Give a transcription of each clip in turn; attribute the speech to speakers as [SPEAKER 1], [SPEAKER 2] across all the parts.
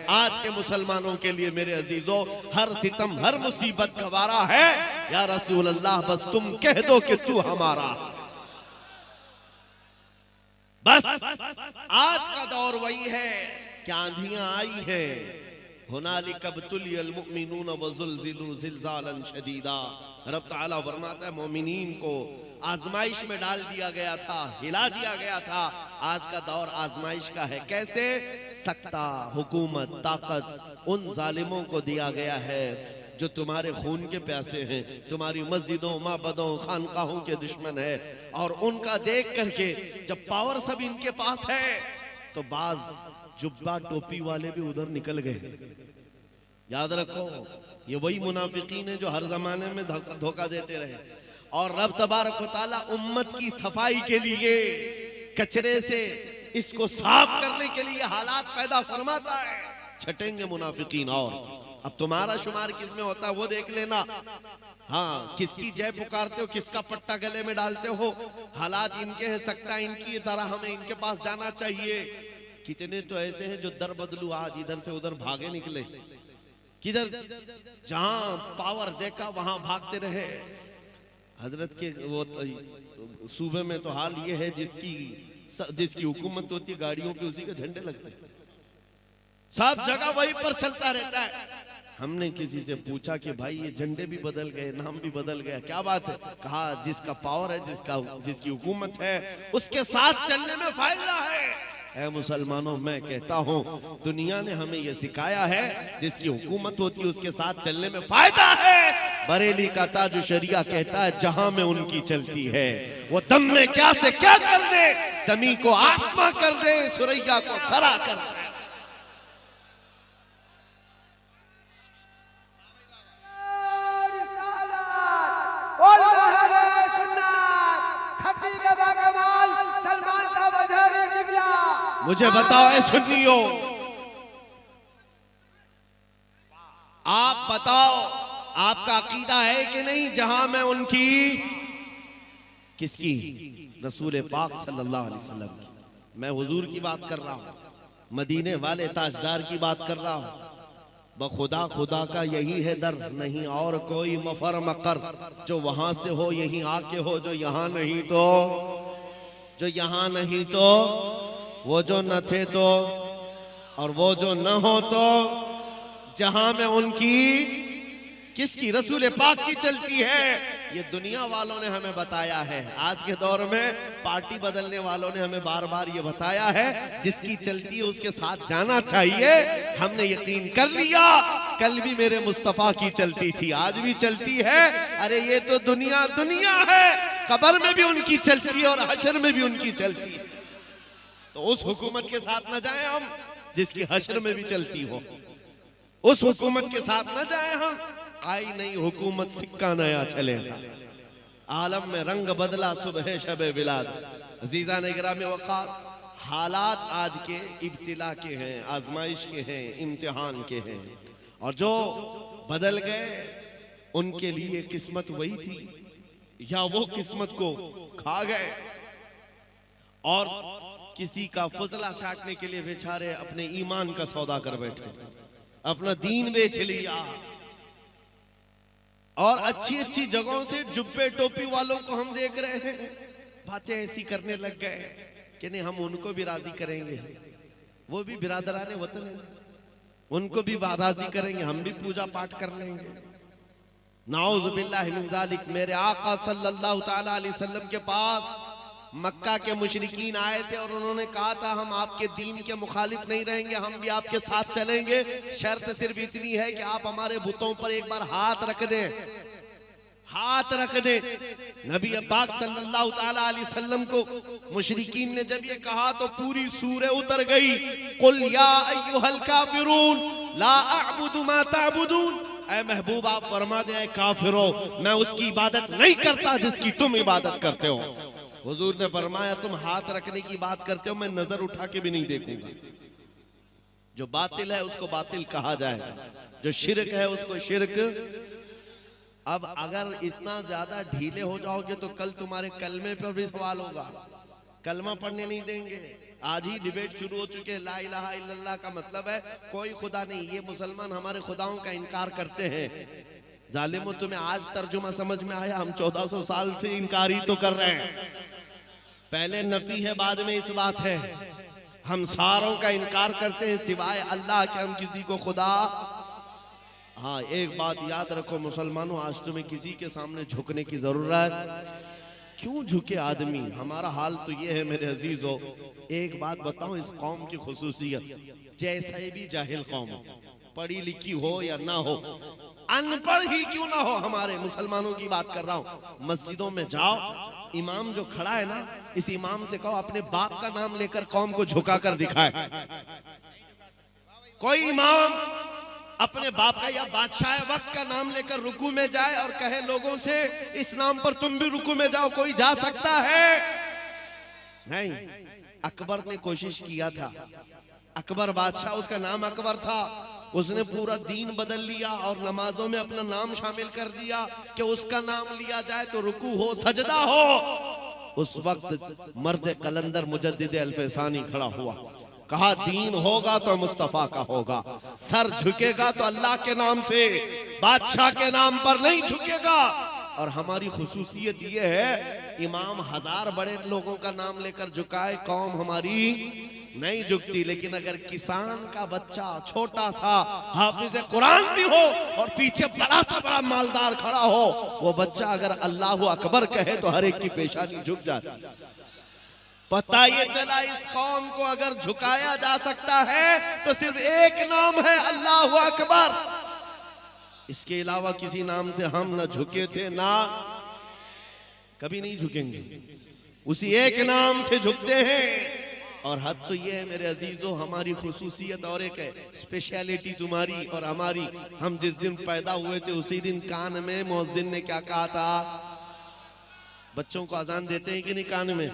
[SPEAKER 1] आज के मुसलमानों के लिए मेरे अजीजों हर सितम हर मुसीबत गवारा है। या रसूल अल्लाह बस तुम कह दो कि तू हमारा। बस आज का दौर वही है कि आंधियां आई है। हुनालिका इब्तुलियल मुमिनून वज़ुलज़िलू ज़िलज़ालन शदीदा। रब तआला फरमाता है मोमिनीन को आजमाइश में डाल दिया गया था, हिला दिया गया था। आज का दौर आजमाइश का है। कैसे? सत्ता, हुकूमत, ताकत उन जालिमों को दिया गया है जो तुम्हारे खून के प्यासे हैं, तुम्हारी मस्जिदों, माबदों, खानकाहों के दुश्मन है। और उनका देख करके जब पावर सब इनके पास है तो बाज जुब्बा टोपी वाले भी उधर निकल गए। याद रखो ये वही मुनाफिकीन है जो हर जमाने में धोखा देते रहे। और रब तबारक व तआला उम्मत की सफाई के लिए, कचरे से इसको साफ करने के लिए हालात पैदा फरमाता है। छटेंगे मुनाफिकीन। और अब तुम्हारा शुमार किसमें होता है वो देख लेना। हाँ, किसकी जय पुकारते हो, किसका पट्टा गले में डालते हो। हालात इनके हैं, सकता इनकी तरह हमें इनके पास जाना चाहिए। कितने तो ऐसे हैं जो दर बदलू आज इधर से उधर भागे निकले। किधर जहां पावर देखा वहां भागते रहे। हजरत के वो सूबे में तो हाल ये है जिसकी हुकूमत होती है गाड़ियों पे उसी के झंडे लगते हैं। सब जगह वही पर चलता रहता है। हमने किसी से पूछा कि भाई ये झंडे भी बदल गए, नाम भी बदल गया, क्या बात है? कहा जिसका पावर है, जिसकी हुकूमत है उसके साथ चलने में फायदा है। ऐ मुसलमानों मैं कहता हूँ दुनिया ने हमें यह सिखाया है जिसकी हुकूमत होती है उसके साथ चलने में फायदा है। बरेली का ताजु शरिया कहता है जहां में उनकी चलती है वो दम में क्या से क्या कर दे, जमीन को आसमां कर दे, सुरैया को सरा कर दे। मुझे बताओ ऐ सुन्नियो, आप बताओ आपका अकीदा है कि नहीं जहां में उनकी, किसकी? रसूल पाक सल्लल्लाहु अलैहि वसल्लम की। मैं हुजूर की बात कर रहा हूं, मदीने वाले ताजदार की बात कर रहा हूं। बखुदा खुदा का यही है दर, नहीं और कोई मफर मकर। जो वहां से हो यहीं आके हो, जो यहां नहीं तो, जो यहां नहीं तो, वो जो न थे तो, और वो जो न हो तो, जहां में उनकी, किसकी? रसूल पाक की चलती है। ये दुनिया वालों ने हमें बताया है। आज के दौर में पार्टी बदलने वालों ने हमें बार बार ये बताया है जिसकी चलती है उसके साथ जाना चाहिए। हमने यकीन कर लिया। कल भी मेरे मुस्तफा की चलती थी, आज भी चलती है। अरे ये तो दुनिया दुनिया है। कब्र में भी उनकी चलती है और हशर में भी उनकी चलती है। तो उस हुकूमत के साथ न जाए हम जिसकी हशर में भी चलती हो। उस हुकूमत के साथ न जाए हम। आई नई हुकूमत सिक्का नया चलेगा। आलम में रंग बदला सुबह शबे विलाद। अजीजा ने गिरामी वक़ार, हालात आज के इब्तिला के हैं, आजमाइश के हैं, इम्तिहान के हैं। और जो बदल गए उनके लिए किस्मत वही थी या वो किस्मत को खा गए। और किसी का फजला चाटने के लिए बेचारे अपने ईमान का सौदा कर बैठे, अपना दीन बेच लिया। और अच्छी अच्छी जगहों से जुब्बे टोपी वालों को हम देख रहे हैं, बातें ऐसी करने लग गए कि नहीं हम उनको भी राजी करेंगे, वो भी बिरादराने वतन है, उनको भी राजी करेंगे, हम भी पूजा पाठ कर लेंगे। नाउज़ु बिल्लाहि मिन ज़ालिक। मेरे आका सल्लल्लाहु तआला अलैहि वसल्लम के पास मक्का के मुशरिकीन आए थे और उन्होंने कहा था हम आपके दीन के मुखालिफ नहीं रहेंगे, हम भी आपके साथ चलेंगे। शर्त सिर्फ इतनी है कि आप हमारे बुतों पर एक बार हाथ रख दें, हाथ रख दें। नबी पाक सल्लल्लाहु तआला अलैहि वसल्लम को मुशरिकीन ने जब ये कहा तो पूरी सूरह उतर गई। कुल या अय्युहल काफिरून ला अअबुदु मा तअबुदून। ऐ महबूब आप फरमा दे, काफिरों मैं उसकी इबादत नहीं करता जिसकी तुम इबादत करते हो। हुजूर ने फरमाया तुम हाथ रखने की बात करते हो, मैं नजर उठा के भी नहीं देखूंगा। जो बातिल है उसको बातिल कहा जाएगा, जो शिरक है उसको शिरक। अब अगर इतना ज्यादा ढीले हो जाओगे तो कल तुम्हारे कलमे पर भी सवाल होगा। कलमा पढ़ने नहीं देंगे, आज ही डिबेट शुरू हो चुके हैं। ला इलाहा इल्लल्लाह का मतलब है कोई खुदा नहीं। ये मुसलमान हमारे खुदाओं का इनकार करते हैं। जालिमो, तुम्हें आज तर्जुमा समझ में आया? हम 1400 साल से इनकार ही तो कर रहे हैं। पहले नफी है, बाद में इस बात है। हम सारों का इनकार करते हैं सिवाय अल्लाह के, हम किसी को खुदा। हाँ, एक बात याद रखो मुसलमानों, आज तुम्हें किसी के सामने झुकने की जरूरत क्यों झुके आदमी? हमारा हाल तो ये है मेरे अजीजों। एक बात बताऊं, इस कौम की खुसूसियत, जैसे भी जाहिल कौम, पढ़ी लिखी हो या ना हो, अनपढ़ ही क्यों ना हो, हमारे मुसलमानों की बात कर रहा हूं, मस्जिदों में जाओ, इमाम जो खड़ा है ना, इस इमाम से कहो अपने बाप का नाम लेकर कौम को झुका कर दिखाए। कोई इमाम अपने बाप का या बादशाह वक्त का नाम लेकर रुकू में जाए और कहे लोगों से इस नाम पर तुम भी रुकू में जाओ, कोई जा सकता है? नहीं। अकबर ने कोशिश किया था, अकबर बादशाह, उसका नाम अकबर था, उसने पूरा दीन बदल लिया और नमाजों में अपना नाम शामिल कर दिया कि उसका नाम लिया जाए तो रुकू हो, सजदा हो। उस वक्त मर्द कलंदर मुजद्दिद अल्फसानी खड़ा हुआ, कहा दीन होगा तो मुस्तफा का होगा, सर झुकेगा तो अल्लाह के नाम से, बादशाह के नाम पर नहीं झुकेगा। और हमारी खुसूसियत ये है, इमाम 1000 बड़े लोगों का नाम लेकर झुकाए, कौम हमारी नहीं झुकती। लेकिन अगर किसान का बच्चा छोटा सा हाफिज कुरान भी हो और पीछे बड़ा सा बड़ा मालदार खड़ा हो, वो बच्चा अगर अल्लाहु अकबर कहे तो हर एक की पेशानी झुक जाती। पता ये चला इस कौम को अगर झुकाया जा सकता है तो सिर्फ एक नाम है, अल्लाहु अकबर। इसके अलावा किसी नाम से हम ना झुके थे, ना कभी नहीं झुकेंगे, उसी एक नाम से झुकते हैं। और हद तो ये है मेरे अजीजों, हमारी खुसूसियत और एक है, स्पेशलिटी तुम्हारी और हमारी। हम जिस दिन पैदा हुए थे उसी दिन कान में मुअज्जिन ने क्या कहा था? बच्चों को अजान देते हैं कि नहीं कान में?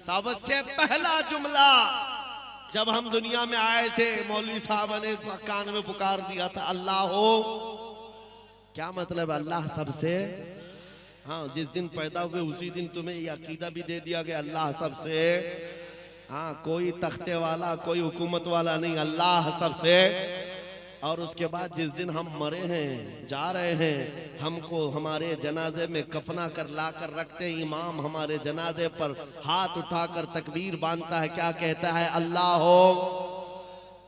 [SPEAKER 1] सबसे पहला जुमला जब हम दुनिया में आए थे, मौलवी साहब ने कान में पुकार दिया था, अल्लाह हो। क्या मतलब? अल्लाह सबसे। हाँ, जिस दिन पैदा हुए उसी दिन तुम्हें ये अकीदा भी दे दिया गया, अल्लाह सबसे। हाँ, कोई तख्ते वाला, कोई हुकूमत वाला नहीं, अल्लाह सबसे। और उसके बाद जिस दिन हम मरे हैं, जा रहे हैं, हमको हमारे जनाजे में कफना कर ला कर रखते हैं, इमाम हमारे जनाजे पर हाथ उठाकर तकबीर बांधता है, क्या कहता है? अल्लाह हो।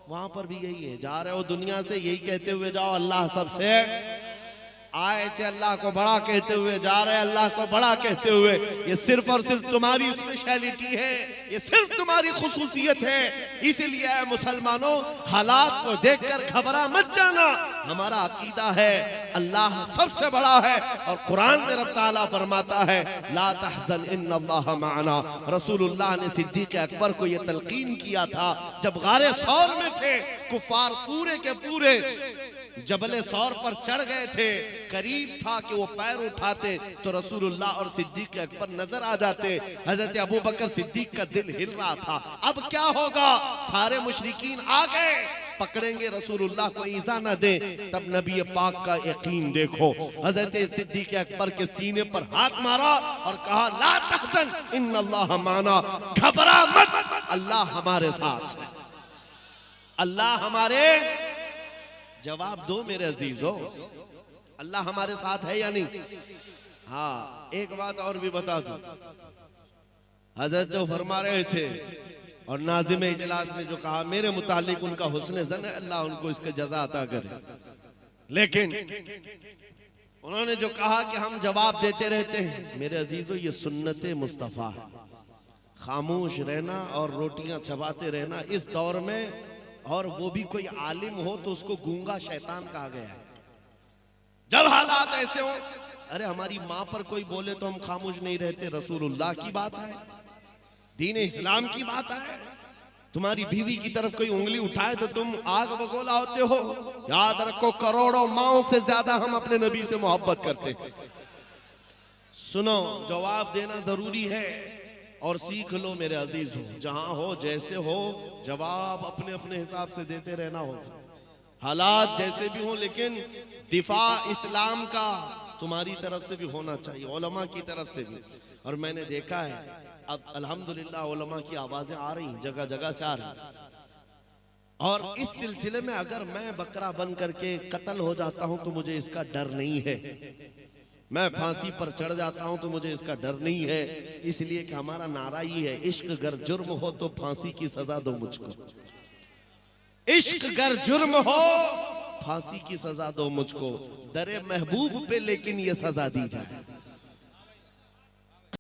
[SPEAKER 1] वहां पर भी यही है, जा रहे हो दुनिया से यही कहते हुए जाओ, अल्लाह सबसे। आए थे अल्लाह को बड़ा कहते हुए, जा रहे अल्लाह को बड़ा कहते हुए। ये सिर्फ और सिर्फ तुम्हारी स्पेशलिटी है, ये सिर्फ तुम्हारी खुसूसियत है। इसीलिए मुसलमानों, हालात को देखकर घबरा मत जाना। हमारा अकीदा है अल्लाह सबसे बड़ा है। और कुरान में रब ताला फरमाता है, ला तहज़न इन्नल्लाह माना। रसूलुल्लाह ने सिद्दीक़ अकबर को यह तलकीन किया था जब गारे सौर में थे, कुफार पूरे के पूरे जबले सौर पर चढ़ गए थे, करीब था कि वो पैर उठाते तो रसूलुल्लाह और सिद्दीक़ अकबर नजर आ जाते। हजरत अबू बकर सिद्दीक का दिल हिल रहा था, अब क्या होगा? सारे मुशरिकीन आ गए, पकड़ेंगे रसूलुल्लाह को, ईज़ा न दे। तब नबी पाक का यकीन देखो, हजरत सिद्दीक़ अकबर के सीने पर हाथ मारा और कहा, ला तहज़न इन्नल्लाह माना, घबरा मत, अल्लाह हमारे साथ है, अल्लाह हमारे। जवाब दो मेरे अजीजों, अल्लाह हमारे साथ है या नहीं? हाँ, एक बात और भी बता दूं, हजरत जो फरमा रहे थे और नाज़िम इजलास ने जो कहा, मेरे मुतालिक उनका हुस्न ज़न है, अल्लाह उनको इसका जज़ा अता करे। लेकिन उन्होंने जो कहा कि हम जवाब देते रहते हैं, मेरे अजीजों ये सुन्नते मुस्तफ़ा है, खामोश रहना और रोटियां चबाते रहना इस दौर में। और वो भी कोई आलिम हो तो उसको गूंगा शैतान कहा गया है। जब हालात ऐसे हो, अरे हमारी माँ पर कोई बोले तो हम खामोश नहीं रहते, रसूलुल्लाह की बात है, दीन इस्लाम की बात है। तुम्हारी बीवी की तरफ कोई उंगली उठाए तो तुम आग बगोला होते हो। याद रखो, करोड़ों माओं से ज्यादा हम अपने नबी से मोहब्बत करते हैं। सुनो, जवाब देना जरूरी है और सीख लो मेरे अजीज हो, जहां हो जैसे हो, जवाब अपने अपने हिसाब से देते रहना होगा, हालात जैसे भी हो। लेकिन दिफा इस्लाम का तुम्हारी तरफ से भी होना चाहिए, उलमा की तरफ से भी। और मैंने देखा है अब अल्हम्दुलिल्लाह उलमा की आवाजें आ रही, जगह जगह से आ रही। और इस सिलसिले में अगर मैं बकरा बन करके कत्ल हो जाता हूं तो मुझे इसका डर नहीं है, मैं फांसी पर चढ़ जाता हूं तो मुझे इसका डर नहीं है, इसलिए कि हमारा नारा ही है, इश्क गर जुर्म हो तो फांसी की सजा दो मुझको, इश्क गर जुर्म हो फांसी की सजा दो मुझको, दरे महबूब पे लेकिन ये सजा दी जाए।